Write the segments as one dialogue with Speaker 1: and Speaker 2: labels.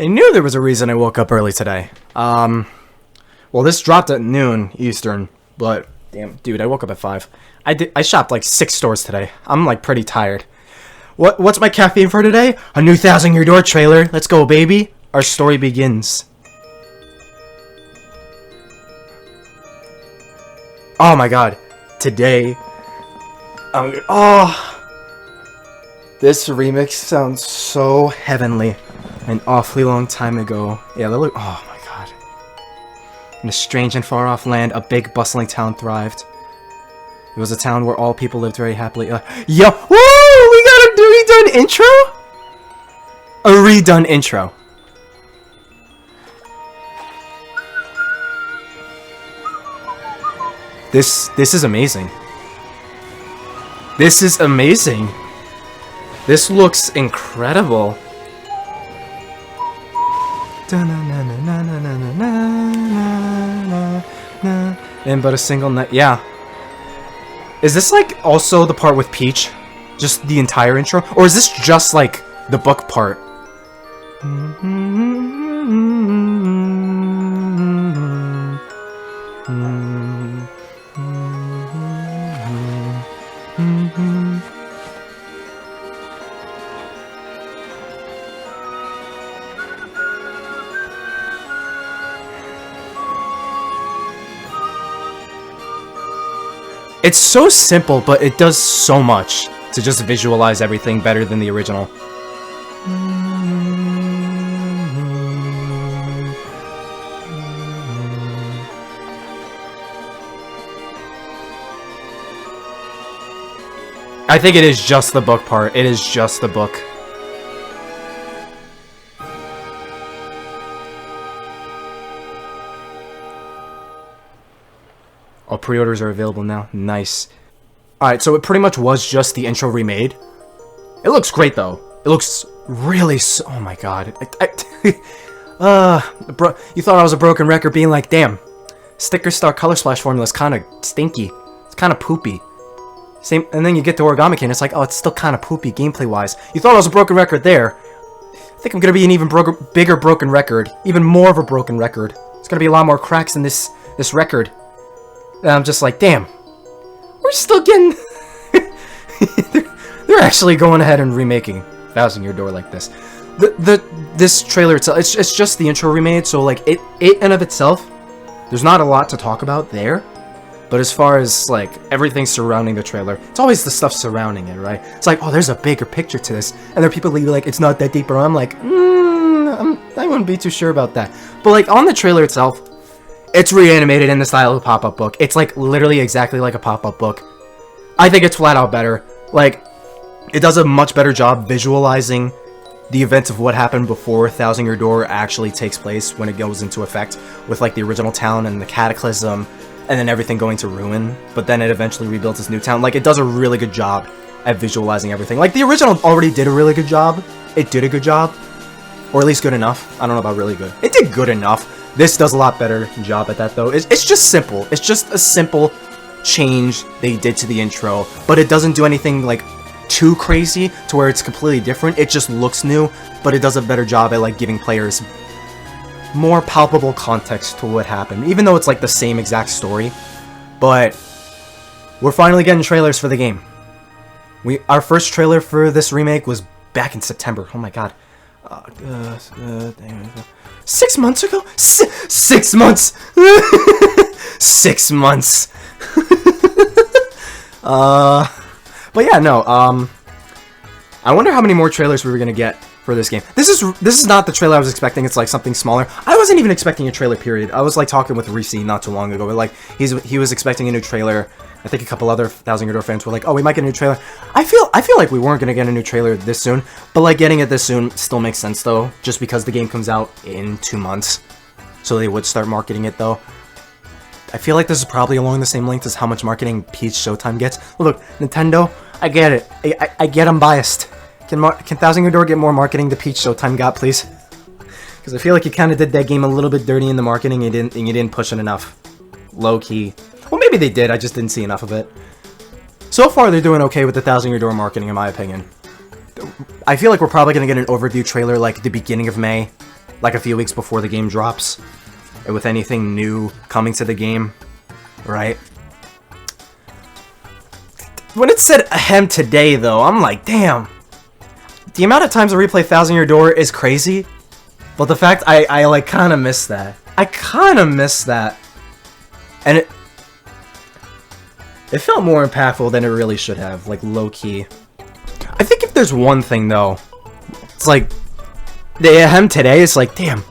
Speaker 1: I knew there was a reason I woke up early today. Well, this dropped at noon Eastern, but damn, dude, I woke up at 5. I shopped like 6 stores today. I'm like pretty tired. What's my caffeine for today? A new Thousand Year Door trailer. Let's go, baby. Our story begins. Oh my god. Today. This remix sounds so heavenly. An awfully long time ago. Yeah, look. Oh my god. In a strange and far off land, a big bustling town thrived. It was a town where all people lived very happily. Woo! We got a redone intro? A redone intro. This is amazing. This is amazing. This looks incredible. And but a single night. Yeah. Is this like also the part with Peach? Just the entire intro? Or is this just like the book part? It's so simple, but it does so much to just visualize everything better than the original. I think it is just the book part. It is just the book. All pre-orders are available now. Nice. Alright, so it pretty much was just the intro remade. It looks great, though. It looks really oh my god. You thought I was a broken record being like, damn, Sticker Star Color Splash formula is kind of stinky. It's kind of poopy. Same, and then you get to Origami King, it's like, oh, it's still kind of poopy gameplay-wise. You thought I was a broken record there. I think I'm gonna be an even bigger broken record. Even more of a broken record. There's gonna be a lot more cracks in this record. And I'm just like, damn, we're still getting... they're actually going ahead and remaking Thousand Year Door like this. This trailer itself, it's just the intro remade, so like it in of itself, there's not a lot to talk about there. But as far as like everything surrounding the trailer, it's always the stuff surrounding it, right? It's like, oh, there's a bigger picture to this, and there are people who be like, it's not that deep, or I'm like, I wouldn't be too sure about that. But like on the trailer itself, it's reanimated in the style of a pop-up book. It's like literally exactly like a pop-up book. I think it's flat out better. Like, it does a much better job visualizing the events of what happened before Thousand Year Door actually takes place when it goes into effect with like the original town and the cataclysm and then everything going to ruin. But then it eventually rebuilds this new town. Like, it does a really good job at visualizing everything. Like, the original already did a really good job. It did a good job. Or at least good enough. I don't know about really good. It did good enough. This does a lot better job at that, though. It's just simple. It's just a simple change they did to the intro, but it doesn't do anything, like, too crazy to where it's completely different. It just looks new, but it does a better job at, like, giving players more palpable context to what happened, even though it's, like, the same exact story. But we're finally getting trailers for the game. Our first trailer for this remake was back in September. Oh my god. 6 months ago? 6 months! 6 months! But yeah, no, I wonder how many more trailers we were gonna get for this game. This is not the trailer I was expecting. It's like something smaller. I wasn't even expecting a trailer, period. I was like talking with Reese not too long ago, but like he was expecting a new trailer. I think a couple other Thousand Year Door fans were like, oh, we might get a new trailer. I feel like we weren't gonna get a new trailer this soon, but like getting it this soon still makes sense though, just because the game comes out in 2 months. So they would start marketing it though. I feel like this is probably along the same length as how much marketing Peach Showtime gets. Look, Nintendo, I get it. I get I'm biased. Can Thousand Year Door get more marketing than Peach Showtime got, please? Because I feel like you kind of did that game a little bit dirty in the marketing and you didn't push it enough. Low-key. Well, maybe they did, I just didn't see enough of it. So far, they're doing okay with the Thousand Year Door marketing, in my opinion. I feel like we're probably going to get an overview trailer, like, the beginning of May. like a few weeks before the game drops, with anything new coming to the game, right? When it said ahem today, though, I'm like, damn. The amount of times I replay Thousand Year Door is crazy, but the fact I like kind of miss that. I kind of miss that, and it felt more impactful than it really should have, like low key. I think if there's one thing though, it's like the ahem today is like, damn,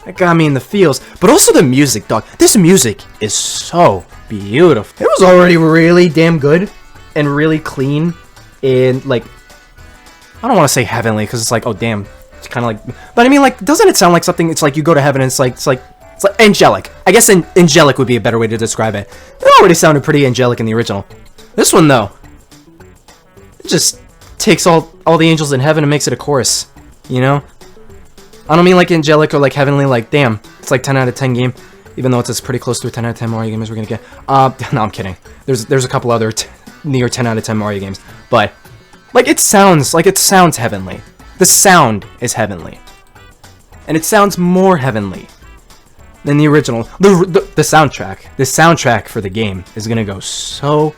Speaker 1: that got me in the feels. But also the music, dog. This music is so beautiful. It was already really damn good and really clean, and like, I don't want to say heavenly because it's like, oh damn, it's kind of like, but I mean, like, doesn't it sound like something? It's like you go to heaven and it's like angelic. I guess angelic would be a better way to describe it. It already sounded pretty angelic in the original. This one though, it just takes all the angels in heaven and makes it a chorus, you know? I don't mean like angelic or like heavenly, like damn, it's like 10 out of 10 game, even though it's pretty close to a 10 out of 10 Mario game as we're gonna get. No, I'm kidding. There's a couple other near 10 out of 10 Mario games, but like it sounds heavenly. The sound is heavenly, and it sounds more heavenly than the original. The soundtrack for the game is gonna go so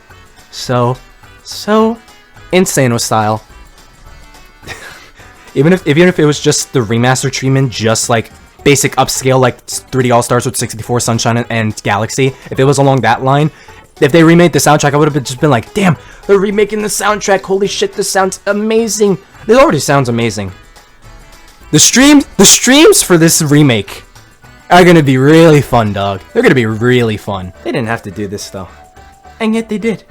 Speaker 1: insano style. even if it was just the remaster treatment, just like basic upscale, like 3D All Stars with 64 Sunshine and Galaxy. If it was along that line, if they remade the soundtrack, I would have just been like, damn, they're remaking the soundtrack. Holy shit, this sounds amazing. It already sounds amazing. The streams for this remake are gonna be really fun, dog. They're gonna be really fun. They didn't have to do this though, and yet they did.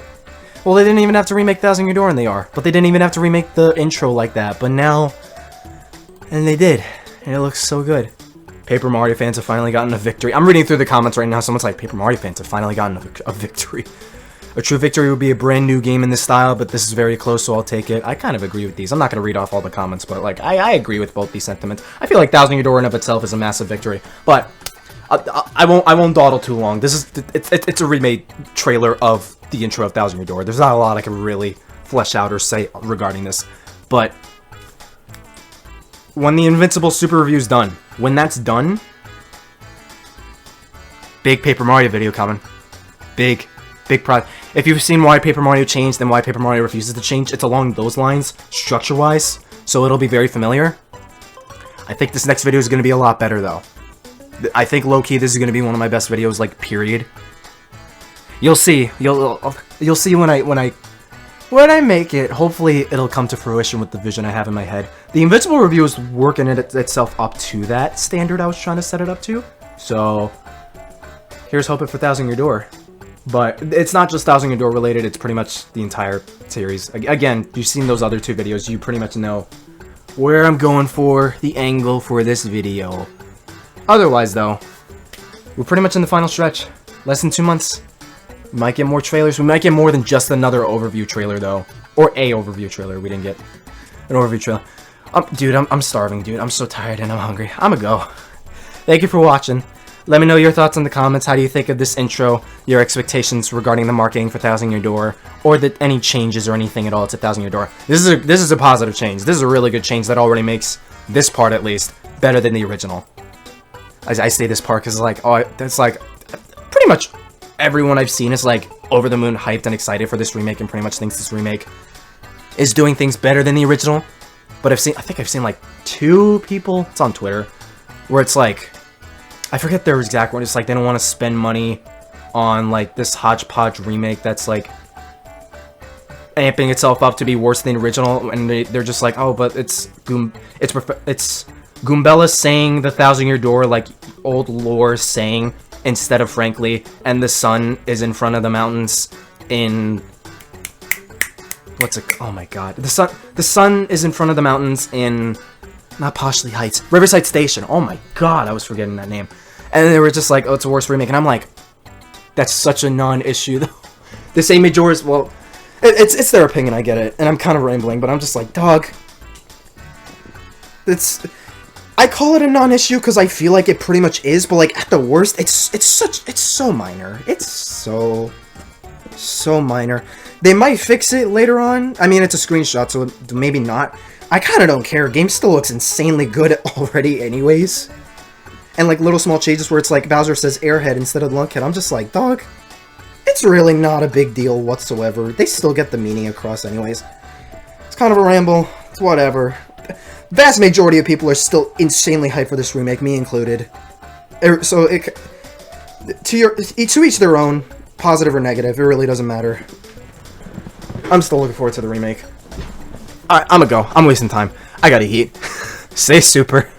Speaker 1: Well, they didn't even have to remake Thousand Year Door, and they are. But they didn't even have to remake the intro like that. But now, and they did, and it looks so good. Paper Mario fans have finally gotten a victory. I'm reading through the comments right now. Someone's like, Paper Mario fans have finally gotten a victory. A true victory would be a brand new game in this style, but this is very close, so I'll take it. I kind of agree with these. I'm not going to read off all the comments, but like I agree with both these sentiments. I feel like Thousand Year Door in of itself is a massive victory, but I won't dawdle too long. It's a remade trailer of the intro of Thousand Year Door. There's not a lot I can really flesh out or say regarding this, but when the Invincible Super Review is done, when that's done, big Paper Mario video coming. Big product. If you've seen why Paper Mario changed and why Paper Mario refuses to change, it's along those lines, structure-wise, so it'll be very familiar. I think this next video is going to be a lot better, though. I think, low-key, this is going to be one of my best videos, like, period. You'll see. You'll see when I make it. Hopefully, it'll come to fruition with the vision I have in my head. The Invincible Review is working itself up to that standard I was trying to set it up to. So, here's hoping for Thousand Year Door. But it's not just Thousand Year Door related, it's pretty much the entire series. Again, you've seen those other two videos, you pretty much know where I'm going for the angle for this video. Otherwise, though, we're pretty much in the final stretch. Less than 2 months. We might get more trailers. We might get more than just another overview trailer, though. Or a overview trailer. We didn't get an overview trailer. Dude, I'm starving, dude. I'm so tired and I'm hungry. I'ma go. Thank you for watching. Let me know your thoughts in the comments. How do you think of this intro? Your expectations regarding the marketing for Thousand Year Door, or any changes or anything at all to Thousand Year Door. This is a positive change. This is a really good change that already makes this part, at least, better than the original. I say this part because it's like pretty much everyone I've seen is like over the moon hyped and excited for this remake, and pretty much thinks this remake is doing things better than the original. But I think I've seen like 2 people. It's on Twitter where it's like, I forget their exact word. It's like they don't want to spend money on like this hodgepodge remake that's like amping itself up to be worse than the original, and they're just like, oh, but it's Goombella saying the Thousand Year Door like old lore saying, instead of frankly, and the sun is in front of the mountains in oh my god, the sun is in front of the mountains in not Poshley Heights, Riverside Station. Oh my god, I was forgetting that name. And they were just like, oh, it's a worse remake. And I'm like, that's such a non-issue, though. The same majors, well, it's their opinion, I get it. And I'm kind of rambling, but I'm just like, dog. I call it a non-issue because I feel like it pretty much is, but like, at the worst, it's so minor. It's so minor. They might fix it later on. I mean, it's a screenshot, so maybe not. I kind of don't care. Game still looks insanely good already anyways. And like little small changes where it's like Bowser says Airhead instead of Lunkhead. I'm just like, dog, it's really not a big deal whatsoever. They still get the meaning across anyways. It's kind of a ramble. It's whatever. Vast majority of people are still insanely hyped for this remake, me included. So to each their own, positive or negative. It really doesn't matter. I'm still looking forward to the remake. Alright, I'm gonna go. I'm wasting time. I gotta eat. Stay super.